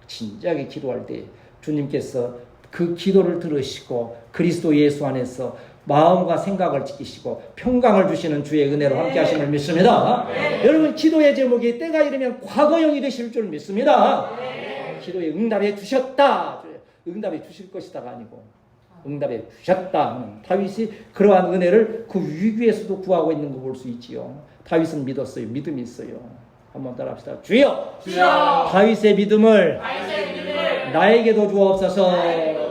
[SPEAKER 1] 진지하게 기도할 때 주님께서 그 기도를 들으시고 그리스도 예수 안에서 마음과 생각을 지키시고 평강을 주시는 주의 은혜로 함께 하심을 믿습니다. 네. 여러분 기도의 제목이 때가 이르면 과거형이 되실 줄 믿습니다. 네. 기도에 응답해 주셨다. 응답해 주실 것이다가 아니고 응답해 주셨다. 다윗이 그러한 은혜를 그 위기에서도 구하고 있는 거 볼 수 있지요. 다윗은 믿었어요. 믿음이 있어요. 한번 따라합시다. 주여! 다윗의 믿음을 나에게도 주옵소서.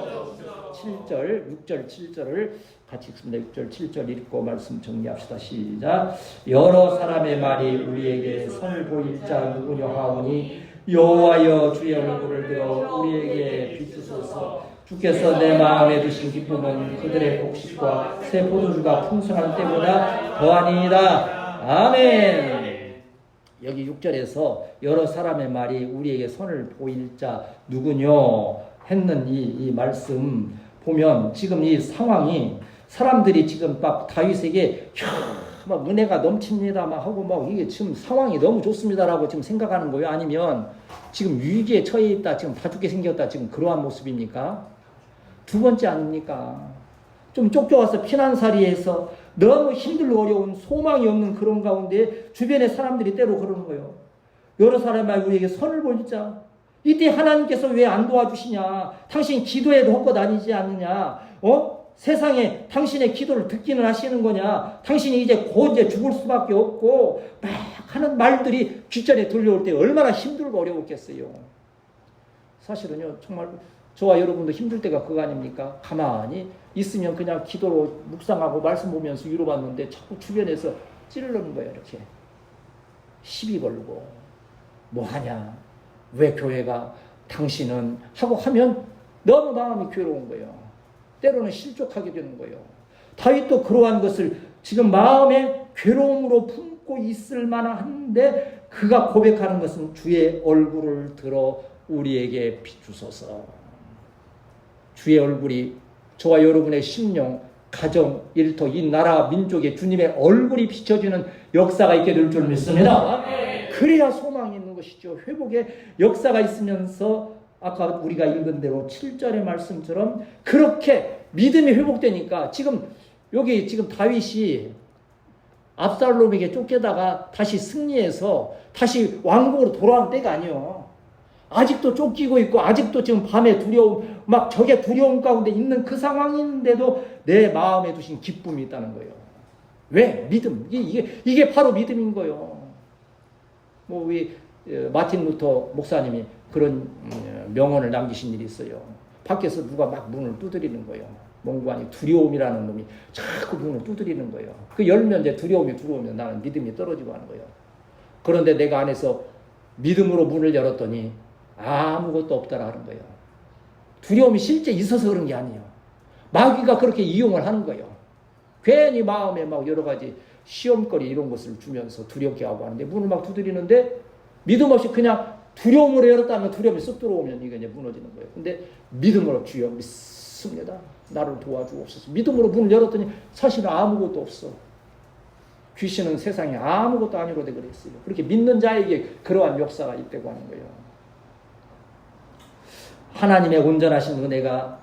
[SPEAKER 1] 7절, 6절, 7절을 같이 읽습니다. 6절, 7절 읽고 말씀 정리합시다. 시작. 여러 사람의 말이 우리에게 선을 보일 자 누구냐 하오니 여호와여 주의 얼굴을 들어 우리에게 비추소서. 주께서 내 마음에 두신 기쁨은 그들의 곡식과 새 포도주가 풍성할 때보다 더하니이다. 아멘. 여기 6절에서 여러 사람의 말이 우리에게 선을 보일 자 누구뇨 했는 이 말씀 보면 지금 이 상황이 사람들이 지금 막 다윗에게 막 은혜가 넘칩니다 막 하고 막 이게 지금 상황이 너무 좋습니다라고 지금 생각하는 거예요? 아니면 지금 위기에 처해 있다 지금 다 죽게 생겼다 지금 그러한 모습입니까? 두 번째 아닙니까? 좀 쫓겨와서 피난살이에서 너무 힘들고 어려운 소망이 없는 그런 가운데 주변의 사람들이 때로 그러는 거예요. 여러 사람이 우리에게 선을 보이자. 이때 하나님께서 왜 안 도와주시냐? 당신 기도에도 헛것 아니지 않느냐? 세상에 당신의 기도를 듣기는 하시는 거냐? 당신이 이제 곧 이제 죽을 수밖에 없고 막 하는 말들이 귓전에 들려올 때 얼마나 힘들고 어려웠겠어요. 사실은요 정말 저와 여러분도 힘들 때가 그거 아닙니까? 가만히 있으면 그냥 기도로 묵상하고 말씀 보면서 위로받는데 자꾸 주변에서 찌르는 거예요. 이렇게 시비 걸고 뭐하냐? 왜 교회가 당신은 하고 하면 너무 마음이 괴로운 거예요. 때로는 실족하게 되는 거예요. 다윗도 그러한 것을 지금 마음에 괴로움으로 품고 있을 만한데 그가 고백하는 것은 주의 얼굴을 들어 우리에게 비추소서. 주의 얼굴이 저와 여러분의 심령, 가정, 일터, 이 나라, 민족에 주님의 얼굴이 비춰지는 역사가 있게 될 줄 믿습니다. 그래야 소망이 있는 것이죠. 회복의 역사가 있으면서 아까 우리가 읽은 대로 7절의 말씀처럼 그렇게 믿음이 회복되니까 지금 여기 지금 다윗이 압살롬에게 쫓겨다가 다시 승리해서 다시 왕국으로 돌아온 때가 아니에요. 아직도 쫓기고 있고 아직도 지금 밤에 두려움 막 적의 두려움 가운데 있는 그 상황인데도 내 마음에 두신 기쁨이 있다는 거예요. 왜? 믿음. 이게 바로 믿음인 거예요. 뭐 우리 마틴 루터 목사님이 그런 명언을 남기신 일이 있어요. 밖에서 누가 막 문을 두드리는 거예요. 몽관이 두려움이라는 놈이 자꾸 문을 두드리는 거예요. 그 열면 이제 두려움이 들어오면 나는 믿음이 떨어지고 하는 거예요. 그런데 내가 안에서 믿음으로 문을 열었더니 아무것도 없다라는 거예요. 두려움이 실제 있어서 그런 게 아니에요. 마귀가 그렇게 이용을 하는 거예요. 괜히 마음에 막 여러 가지 시험거리 이런 것을 주면서 두렵게 하고 하는데 문을 막 두드리는데 믿음 없이 그냥 두려움으로 열었다면 두려움이 쑥 들어오면 이게 이제 무너지는 거예요. 근데 믿음으로 주여 믿습니다. 나를 도와주옵소서. 믿음으로 문을 열었더니 사실은 아무것도 없어. 귀신은 세상에 아무것도 아니로되 그랬어요. 그렇게 믿는 자에게 그러한 역사가 있다고 하는 거예요. 하나님의 온전하신 은혜가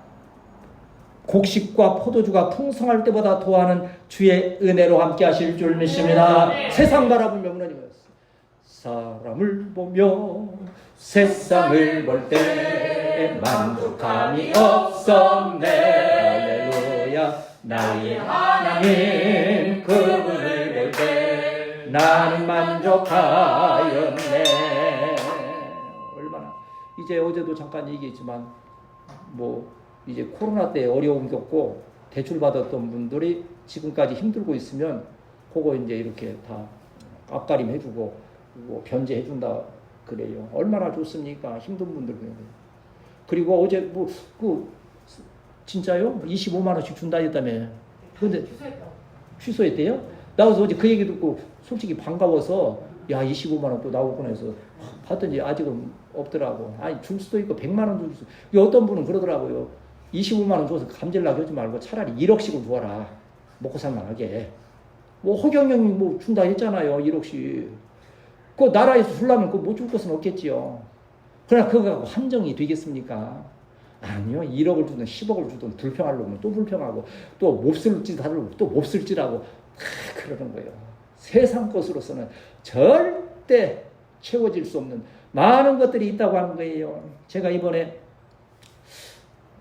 [SPEAKER 1] 곡식과 포도주가 풍성할 때보다 더하는 주의 은혜로 함께 하실 줄 믿습니다. 세상 바라보며 무너지고 사람을 보며 세상을 볼 때 만족함이 없었네. 할렐루야. 나의 하나님 그분을 볼 때 나는 만족하였네. 얼마나 이제 어제도 잠깐 얘기했지만 뭐 이제 코로나 때 어려움 겪고 대출 받았던 분들이 지금까지 힘들고 있으면 그거 이제 이렇게 다 앞가림 해주고 뭐 변제해 준다 그래요. 얼마나 좋습니까? 힘든 분들. 그리고 어제 뭐 진짜요? 25만 원씩 준다 했다며. 근데 취소했대요? 나와서 어제 그 얘기 듣고 솔직히 반가워서 야 25만 원 또 나오구나 해서 봤더니 아직은 없더라고. 아니 줄 수도 있고 100만 원 줄 수도 있고. 어떤 분은 그러더라고요. 25만 원 줘서 감질나게 하지 말고 차라리 1억씩을 줘라. 먹고 살만하게. 뭐 허경영이 뭐 준다 했잖아요. 1억씩. 그 나라에서 주려면 못 줄 것은 없겠지요. 그러나 그거 한정이 되겠습니까? 아니요. 1억을 주든 10억을 주든 불평할 놈은 또 불평하고 또 몹쓸 짓 하려고 또 몹쓸 짓하고 그러는 거예요. 세상 것으로서는 절대 채워질 수 없는 많은 것들이 있다고 하는 거예요. 제가 이번에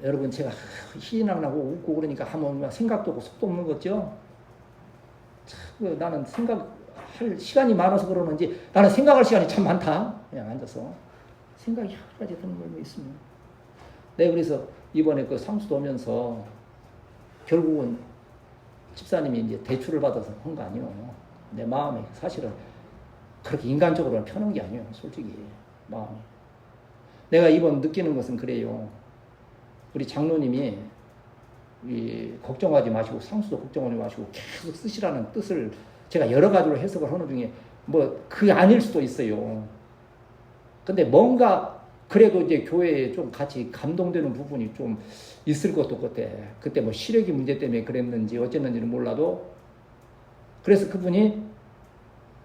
[SPEAKER 1] 여러분 제가 희낙나고 웃고 그러니까 한번 생각도 없고 속도 없는 거죠. 나는 생각할 시간이 많아서 그러는지 나는 생각할 시간이 참 많다. 그냥 앉아서 생각이 여러 가지 드는 거 있습니다. 네, 그래서 이번에 그 상수도 오면서 결국은 집사님이 이제 대출을 받아서 한 거 아니에요. 내 마음에 사실은 그렇게 인간적으로는 편한 게 아니에요. 솔직히 마음이. 내가 이번 느끼는 것은 그래요. 우리 장로님이 걱정하지 마시고 상수도 걱정하지 마시고 계속 쓰시라는 뜻을 제가 여러 가지로 해석을 하는 중에 뭐 그게 아닐 수도 있어요. 근데 뭔가 그래도 이제 교회에 좀 같이 감동되는 부분이 좀 있을 것도 같아. 그때 뭐 시력이 문제 때문에 그랬는지 어쨌는지는 몰라도 그래서 그분이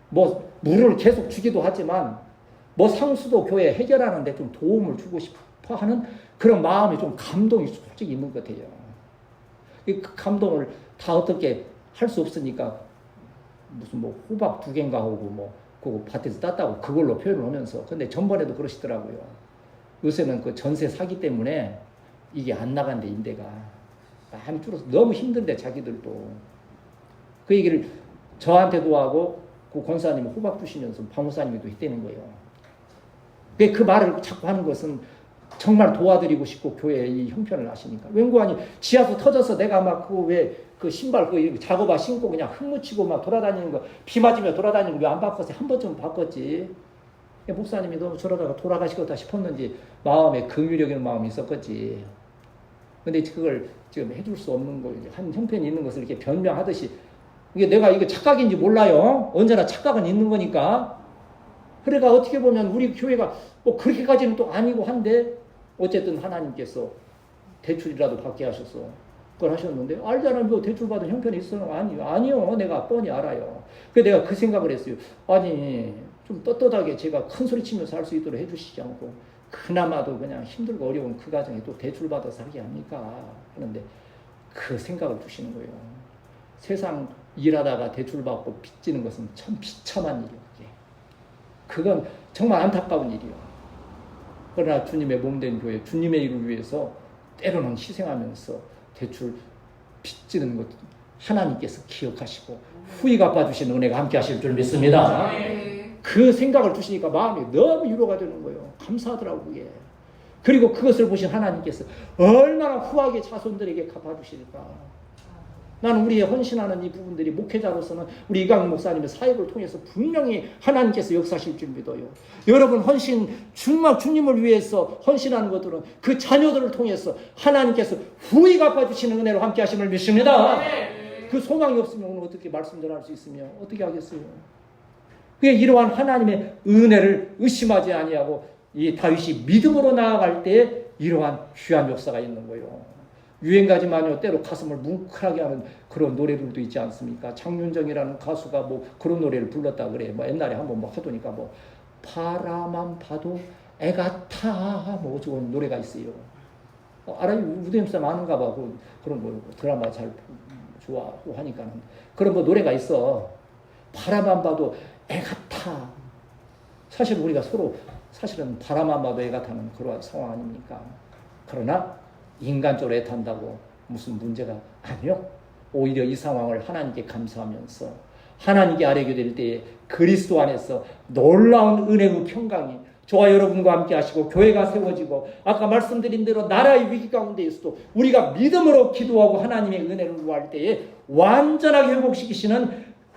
[SPEAKER 1] 뭐 물을 계속 주기도 하지만 뭐 상수도 교회 해결하는 데 좀 도움을 주고 싶어 하는 그런 마음이 좀 감동이 솔직히 있는 것 같아요. 그 감동을 다 어떻게 할 수 없으니까 무슨 뭐 호박 2개인가 하고 뭐 그거 밭에서 땄다고 그걸로 표현을 하면서 근데 전번에도 그러시더라고요. 요새는 그 전세 사기 때문에 이게 안 나간대 임대가 많이 줄어서 너무 힘든데 자기들도 그 얘기를 저한테도 하고 그 권사님이 호박 주시면서 방목사님도 했다는 거예요. 그 말을 자꾸 하는 것은 정말 도와드리고 싶고 교회에 이 형편을 아시니까 웬고하니 지하수 터져서 내가 막 그 신발 그 작업화 신고 그냥 흙 묻히고 막 돌아다니는 거 비 맞으며 돌아다니는 거 왜 안 바꿨어요? 한 번쯤 바꿨지. 목사님이 너무 저러다가 돌아가시겠다 싶었는지 마음에 긍휼여기는 마음이 있었겠지. 근데 그걸 지금 해줄 수 없는 거 한 형편이 있는 것을 이렇게 변명하듯이 이게 내가 이거 착각인지 몰라요. 언제나 착각은 있는 거니까. 그러니까 어떻게 보면 우리 교회가 뭐 그렇게까지는 또 아니고 한데 어쨌든 하나님께서 대출이라도 받게 하셔서 그걸 하셨는데 알잖아요. 뭐 대출 받은 형편이 있어요. 아니요. 내가 뻔히 알아요. 그래서 내가 그 생각을 했어요. 아니 좀 떳떳하게 제가 큰 소리 치면서 할 수 있도록 해주시지 않고 그나마도 그냥 힘들고 어려운 그 가정에 또 대출 받아서 하게 합니까? 하는데 그 생각을 주시는 거예요. 세상 일하다가 대출 받고 빚지는 것은 참 비참한 일이에요. 그건 정말 안타까운 일이에요. 그러나 주님의 몸된 교회, 주님의 일을 위해서 때로는 희생하면서 대출 빚지는 것 하나님께서 기억하시고 후히 갚아주시는 은혜가 함께 하실 줄 믿습니다. 그 생각을 주시니까 마음이 너무 위로가 되는 거예요. 감사하더라고요. 그게. 그리고 그것을 보신 하나님께서 얼마나 후하게 자손들에게 갚아주실까. 나는 우리의 헌신하는 이 부분들이 목회자로서는 우리 이강훈 목사님의 사역을 통해서 분명히 하나님께서 역사하실 줄 믿어요. 여러분 헌신, 정말 주님을 위해서 헌신하는 것들은 그 자녀들을 통해서 하나님께서 후히 갚아주시는 은혜로 함께 하심을 믿습니다. 그 소망이 없으면 오늘 어떻게 말씀 전할 수 있으며 어떻게 하겠어요? 그게 이러한 하나님의 은혜를 의심하지 아니하고 이 다윗이 믿음으로 나아갈 때 이러한 귀한 역사가 있는 거예요. 유행가지만요 때로 가슴을 뭉클하게 하는 그런 노래들도 있지 않습니까? 장윤정이라는 가수가 뭐 그런 노래를 불렀다 그래. 뭐 옛날에 한번 뭐 하더니까 뭐 바라만 봐도 애가 타 뭐 저런 노래가 있어요. 알아요? 우대임쌤 아는가 봐. 그런 거 드라마 잘 좋아하고 하니까는 그런 뭐 노래가 있어. 바라만 봐도 애가 타. 사실 우리가 서로 사실은 바라만 봐도 애가 타는 그런 상황 아닙니까? 그러나 인간적으로 애탄다고 무슨 문제가 아니요. 오히려 이 상황을 하나님께 감사하면서 하나님께 아뢰게 될 때에 그리스도 안에서 놀라운 은혜의 평강이 저와 여러분과 함께 하시고 교회가 세워지고 아까 말씀드린 대로 나라의 위기 가운데에서도 우리가 믿음으로 기도하고 하나님의 은혜를 구할 때에 완전하게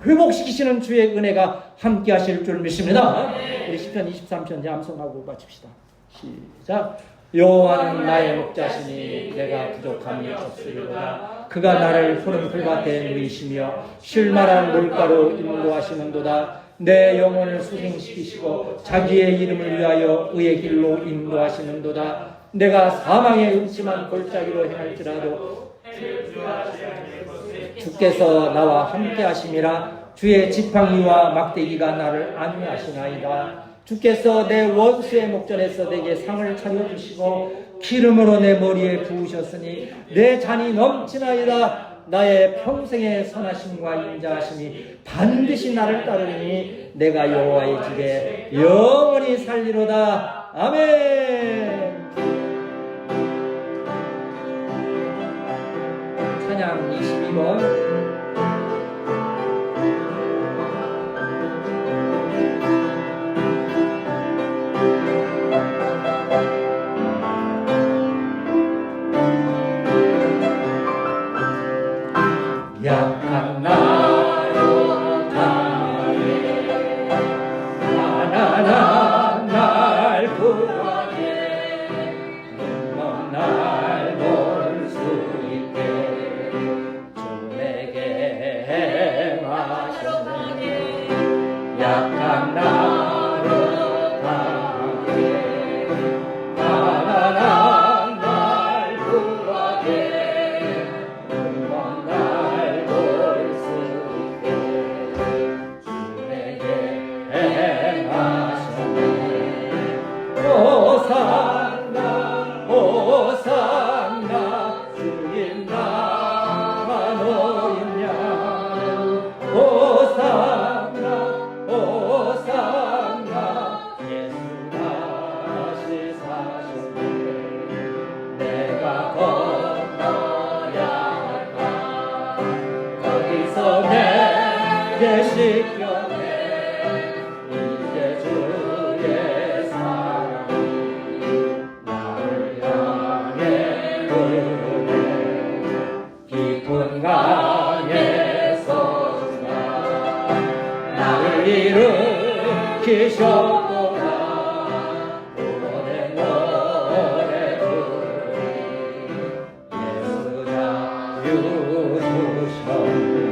[SPEAKER 1] 회복시키시는 주의 은혜가 함께 하실 줄 믿습니다. 우리 시편 23편 암송하고 마칩시다. 시작. 여호와는 나의 목자시니 내가 부족함이 없으리로다. 그가 나를 푸른 풀밭에 누이시며 쉴만한 물가로 인도하시는도다. 내 영혼을 수생시키시고 자기의 이름을 위하여 의의 길로 인도하시는도다. 내가 사망의 음침한 골짜기로 행할지라도 주께서 나와 함께 하심이라. 주의 지팡이와 막대기가 나를 안위하시나이다. 주께서 내 원수의 목전에서 내게 상을 차려주시고 기름으로 내 머리에 부으셨으니 내 잔이 넘치나이다. 나의 평생의 선하심과 인자하심이 반드시 나를 따르니 내가 여호와의 집에 영원히 살리로다. 아멘. 찬양 22번. 약한 나로 강하게 가난한 날 구하게 눈먼 날 볼 수 있게 주 내게 행하셨네. 약한 나로 강하게 가난한 날 구하게 눈먼 날 호산나 호산나 주님 나가 노인냐. 호산나 호산나 예수 다시 사셨네. 내가 건너야 할까. 거기서 내게 씻겨내. 일으키셨구나. 오래 노래 부르니 예수 자유 주셨네.